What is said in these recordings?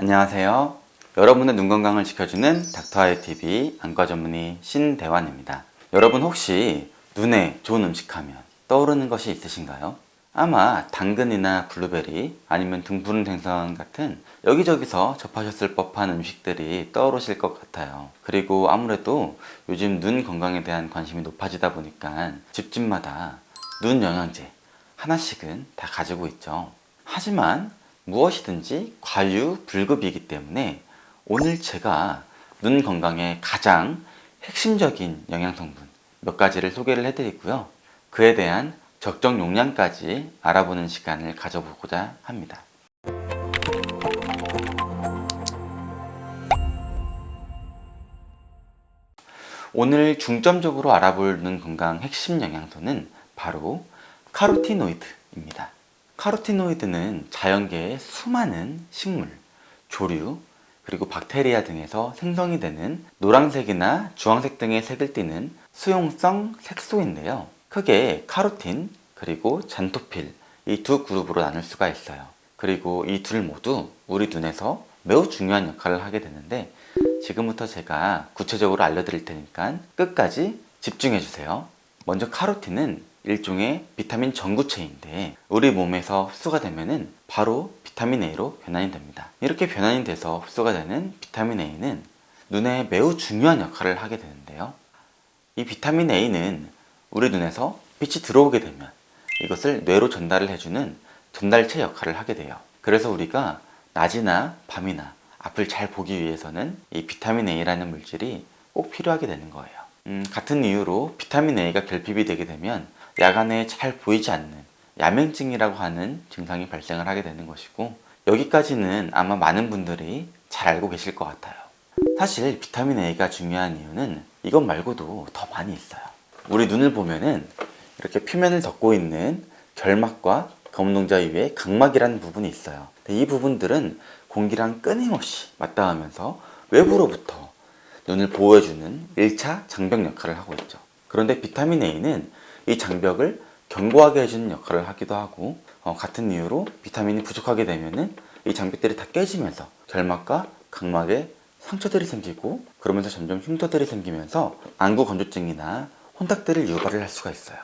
안녕하세요. 여러분의 눈 건강을 지켜주는 닥터아이TV 안과 전문의 신대환입니다. 여러분 혹시 눈에 좋은 음식하면 떠오르는 것이 있으신가요? 아마 당근이나 블루베리 아니면 등푸른 생선 같은 여기저기서 접하셨을 법한 음식들이 떠오르실 것 같아요. 그리고 아무래도 요즘 눈 건강에 대한 관심이 높아지다 보니까 집집마다 눈 영양제 하나씩은 다 가지고 있죠. 하지만 무엇이든지 과유불급이기 때문에 오늘 제가 눈 건강에 가장 핵심적인 영양성분 몇 가지를 소개를 해드리고요. 그에 대한 적정 용량까지 알아보는 시간을 가져보고자 합니다. 오늘 중점적으로 알아볼 눈 건강 핵심 영양소는 바로 카로티노이드입니다. 카로티노이드는 자연계의 수많은 식물, 조류, 그리고 박테리아 등에서 생성이 되는 노란색이나 주황색 등의 색을 띠는 수용성 색소인데요. 크게 카로틴, 그리고 잔토필 이 두 그룹으로 나눌 수가 있어요. 그리고 이 둘 모두 우리 눈에서 매우 중요한 역할을 하게 되는데 지금부터 제가 구체적으로 알려드릴 테니까 끝까지 집중해 주세요. 먼저 카로틴은 일종의 비타민 전구체인데 우리 몸에서 흡수가 되면은 바로 비타민 A로 변환이 됩니다. 이렇게 변환이 돼서 흡수가 되는 비타민 A는 눈에 매우 중요한 역할을 하게 되는데요. 이 비타민 A는 우리 눈에서 빛이 들어오게 되면 이것을 뇌로 전달을 해주는 전달체 역할을 하게 돼요. 그래서 우리가 낮이나 밤이나 앞을 잘 보기 위해서는 이 비타민 A라는 물질이 꼭 필요하게 되는 거예요. 같은 이유로 비타민 A가 결핍이 되게 되면 야간에 잘 보이지 않는 야맹증이라고 하는 증상이 발생을 하게 되는 것이고, 여기까지는 아마 많은 분들이 잘 알고 계실 것 같아요. 사실 비타민 A가 중요한 이유는 이것 말고도 더 많이 있어요. 우리 눈을 보면은 이렇게 표면을 덮고 있는 결막과 검은동자 위에 각막이라는 부분이 있어요. 이 부분들은 공기랑 끊임없이 맞닿으면서 외부로부터 눈을 보호해주는 1차 장벽 역할을 하고 있죠. 그런데 비타민 A는 이 장벽을 견고하게 해주는 역할을 하기도 하고, 같은 이유로 비타민이 부족하게 되면은 이 장벽들이 다 깨지면서 결막과 각막에 상처들이 생기고, 그러면서 점점 흉터들이 생기면서 안구 건조증이나 혼탁들을 유발을 할 수가 있어요.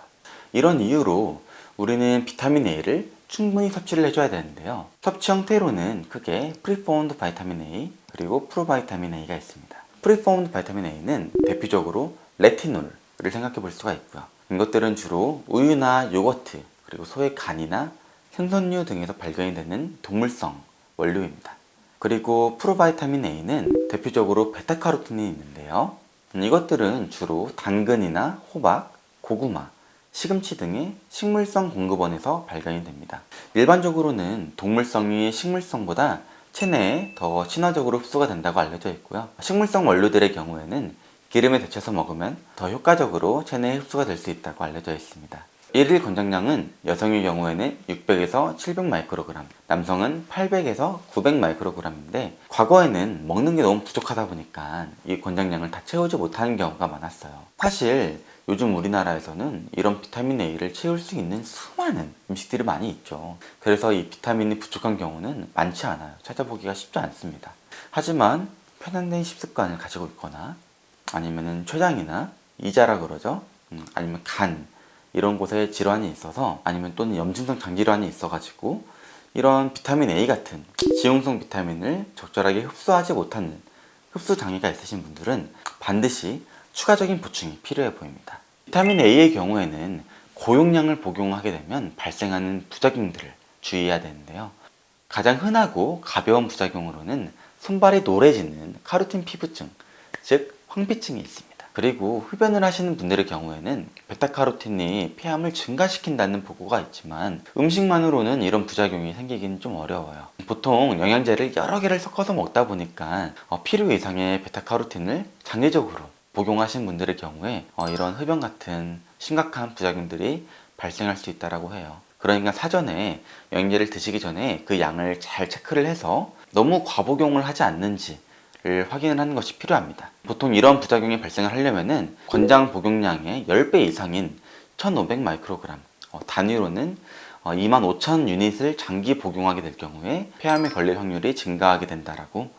이런 이유로 우리는 비타민 A를 충분히 섭취를 해줘야 되는데요. 섭취 형태로는 크게 프리포먼드 바이타민 A 그리고 프로바이타민 A가 있습니다. 프리포먼드 바이타민 A는 대표적으로 레티놀을 생각해 볼 수가 있고요. 이것들은 주로 우유나 요거트 그리고 소의 간이나 생선류 등에서 발견이 되는 동물성 원료입니다. 그리고 프로바이타민 A는 대표적으로 베타카로틴이 있는데요. 이것들은 주로 당근이나 호박, 고구마, 시금치 등의 식물성 공급원에서 발견이 됩니다. 일반적으로는 동물성이 식물성보다 체내에 더 친화적으로 흡수가 된다고 알려져 있고요. 식물성 원료들의 경우에는 기름에 데쳐서 먹으면 더 효과적으로 체내에 흡수가 될 수 있다고 알려져 있습니다. 일일 권장량은 여성의 경우에는 600에서 700 마이크로그램, 남성은 800에서 900 마이크로그램인데 과거에는 먹는 게 너무 부족하다 보니까 이 권장량을 다 채우지 못하는 경우가 많았어요. 사실 요즘 우리나라에서는 이런 비타민 A를 채울 수 있는 수많은 음식들이 많이 있죠. 그래서 이 비타민이 부족한 경우는 많지 않아요. 찾아보기가 쉽지 않습니다. 하지만 편향된 식습관을 가지고 있거나 아니면은 췌장이나 이자라 그러죠. 아니면 간 이런 곳에 질환이 있어서, 아니면 또는 염증성 장질환이 있어가지고 이런 비타민 A 같은 지용성 비타민을 적절하게 흡수하지 못하는 흡수 장애가 있으신 분들은 반드시 추가적인 보충이 필요해 보입니다. 비타민 A의 경우에는 고용량을 복용하게 되면 발생하는 부작용들을 주의해야 되는데요. 가장 흔하고 가벼운 부작용으로는 손발이 노래지는 카로틴 피부증, 즉 황피증이 있습니다. 그리고 흡연을 하시는 분들의 경우에는 베타카로틴이 폐암을 증가시킨다는 보고가 있지만 음식만으로는 이런 부작용이 생기기는 좀 어려워요. 보통 영양제를 여러 개를 섞어서 먹다 보니까 필요 이상의 베타카로틴을 장기적으로 복용하신 분들의 경우에 이런 흡연 같은 심각한 부작용들이 발생할 수 있다고 해요. 그러니까 사전에 영양제를 드시기 전에 그 양을 잘 체크를 해서 너무 과복용을 하지 않는지 확인을 하는 것이 필요합니다. 보통 이런 부작용이 발생을 하려면은 권장 복용량의 10배 이상인 1500 마이크로그램, 단위로는 25,000 유닛을 장기 복용하게 될 경우에 폐암에 걸릴 확률이 증가하게 된다라고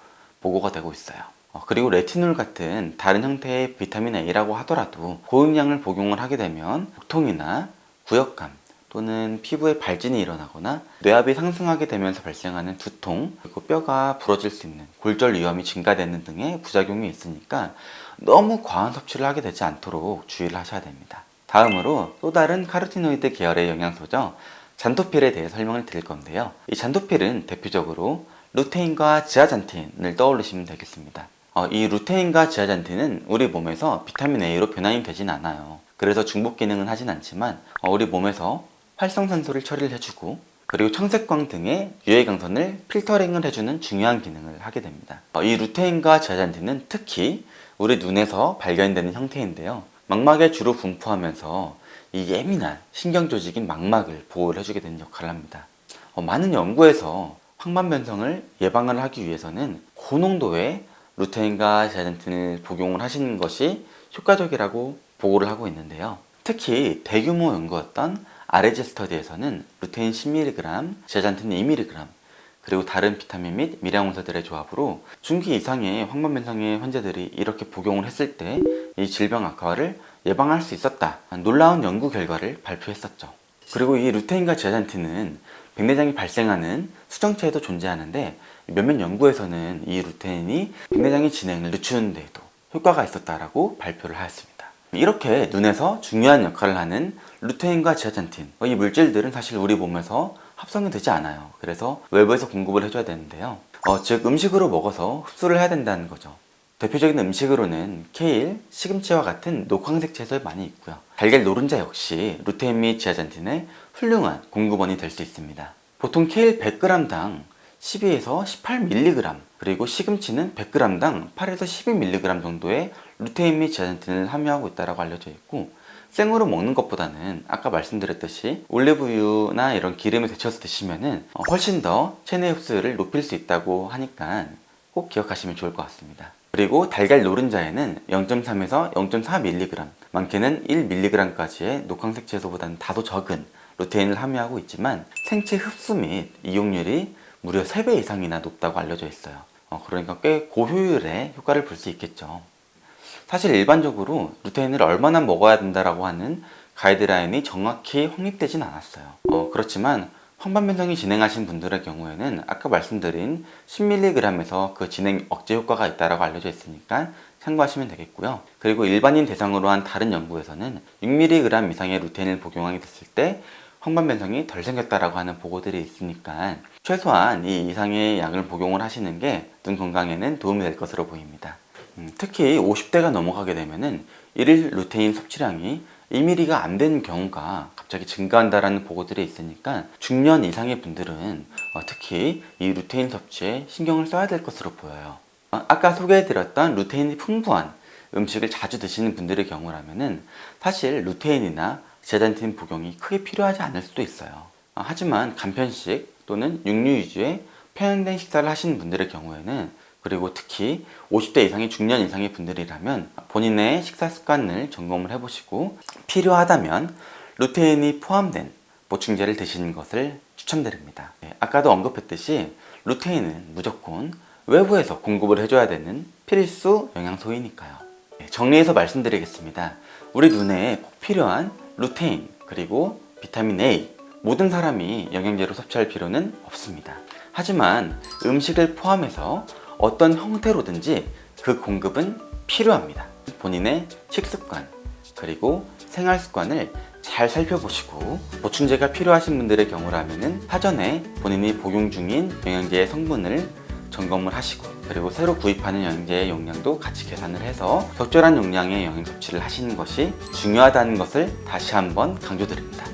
보고가 되고 있어요. 그리고 레티놀 같은 다른 형태의 비타민 A라고 하더라도 고용량을 복용을 하게 되면 복통이나 구역감 또는 피부에 발진이 일어나거나 뇌압이 상승하게 되면서 발생하는 두통, 그리고 뼈가 부러질 수 있는 골절 위험이 증가되는 등의 부작용이 있으니까 너무 과한 섭취를 하게 되지 않도록 주의를 하셔야 됩니다. 다음으로 또 다른 카로티노이드 계열의 영양소죠. 잔토필에 대해 설명을 드릴 건데요. 이 잔토필은 대표적으로 루테인과 지아잔틴을 떠올리시면 되겠습니다. 이 루테인과 지아잔틴은 우리 몸에서 비타민 A로 변환이 되진 않아요. 그래서 중복 기능은 하진 않지만 우리 몸에서 활성산소를 처리를 해주고 그리고 청색광 등의 유해광선을 필터링을 해주는 중요한 기능을 하게 됩니다. 이 루테인과 지아잔틴은 특히 우리 눈에서 발견되는 형태인데요. 망막에 주로 분포하면서 이 예민한 신경 조직인 망막을 보호를 해주게 되는 역할을 합니다. 많은 연구에서 황반변성을 예방을 하기 위해서는 고농도의 루테인과 지아잔틴을 복용을 하시는 것이 효과적이라고 보고를 하고 있는데요. 특히 대규모 연구였던 RAG 스터디에서는 루테인 10mg, 지아잔틴 2mg, 그리고 다른 비타민 및 미량원소들의 조합으로 중기 이상의 황반변성의 환자들이 이렇게 복용을 했을 때 이 질병 악화를 예방할 수 있었다. 놀라운 연구 결과를 발표했었죠. 그리고 이 루테인과 지아잔틴은 백내장이 발생하는 수정체에도 존재하는데 몇몇 연구에서는 이 루테인이 백내장의 진행을 늦추는 데에도 효과가 있었다라고 발표를 하였습니다. 이렇게 눈에서 중요한 역할을 하는 루테인과 지아잔틴, 이 물질들은 사실 우리 몸에서 합성이 되지 않아요. 그래서 외부에서 공급을 해줘야 되는데요. 즉 음식으로 먹어서 흡수를 해야 된다는 거죠. 대표적인 음식으로는 케일, 시금치와 같은 녹황색 채소에 많이 있고요. 달걀 노른자 역시 루테인 및 지아잔틴의 훌륭한 공급원이 될 수 있습니다. 보통 케일 100g당 12에서 18mg, 그리고 시금치는 100g당 8에서 12mg 정도의 루테인 및 지아잔틴을 함유하고 있다고 알려져 있고, 생으로 먹는 것보다는 아까 말씀드렸듯이 올리브유나 이런 기름에 데쳐서 드시면은 훨씬 더 체내 흡수율을 높일 수 있다고 하니까 꼭 기억하시면 좋을 것 같습니다. 그리고 달걀 노른자에는 0.3에서 0.4mg, 많게는 1mg까지의 녹황색 채소보다는 다소 적은 루테인을 함유하고 있지만 생체 흡수 및 이용률이 무려 3배 이상이나 높다고 알려져 있어요. 그러니까 꽤 고효율의 효과를 볼 수 있겠죠. 사실 일반적으로 루테인을 얼마나 먹어야 된다라고 하는 가이드라인이 정확히 확립되진 않았어요. 그렇지만 황반변성이 진행하신 분들의 경우에는 아까 말씀드린 10mg에서 그 진행 억제 효과가 있다고 알려져 있으니까 참고하시면 되겠고요. 그리고 일반인 대상으로 한 다른 연구에서는 6mg 이상의 루테인을 복용하게 됐을 때 황반변성이 덜 생겼다라고 하는 보고들이 있으니까 최소한 이 이상의 양을 복용을 하시는 게 눈 건강에는 도움이 될 것으로 보입니다. 특히 50대가 넘어가게 되면은 일일 루테인 섭취량이 2mg가 안 되는 경우가 갑자기 증가한다라는 보고들이 있으니까 중년 이상의 분들은 특히 이 루테인 섭취에 신경을 써야 될 것으로 보여요. 아까 소개해드렸던 루테인이 풍부한 음식을 자주 드시는 분들의 경우라면은 사실 루테인이나 지아잔틴 복용이 크게 필요하지 않을 수도 있어요. 하지만 간편식 또는 육류 위주의 편향된 식사를 하시는 분들의 경우에는, 그리고 특히 50대 이상의 중년 이상의 분들이라면 본인의 식사 습관을 점검을 해보시고 필요하다면 루테인이 포함된 보충제를 드시는 것을 추천드립니다. 아까도 언급했듯이 루테인은 무조건 외부에서 공급을 해줘야 되는 필수 영양소이니까요. 정리해서 말씀드리겠습니다. 우리 눈에 꼭 필요한 루테인 그리고 비타민 A, 모든 사람이 영양제로 섭취할 필요는 없습니다. 하지만 음식을 포함해서 어떤 형태로든지 그 공급은 필요합니다. 본인의 식습관 그리고 생활습관을 잘 살펴보시고 보충제가 필요하신 분들의 경우라면 사전에 본인이 복용 중인 영양제의 성분을 점검을 하시고, 그리고 새로 구입하는 영양제의 용량도 같이 계산을 해서 적절한 용량의 영양 섭취를 하시는 것이 중요하다는 것을 다시 한번 강조드립니다.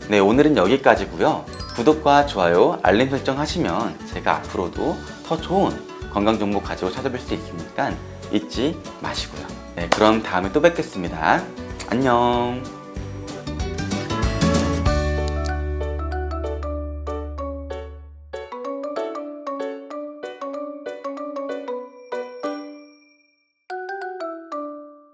네, 오늘은 여기까지고요. 구독과 좋아요, 알림 설정 하시면 제가 앞으로도 더 좋은 건강정보 가지고 찾아뵐 수 있으니까 잊지 마시고요. 네, 그럼 다음에 또 뵙겠습니다. 안녕.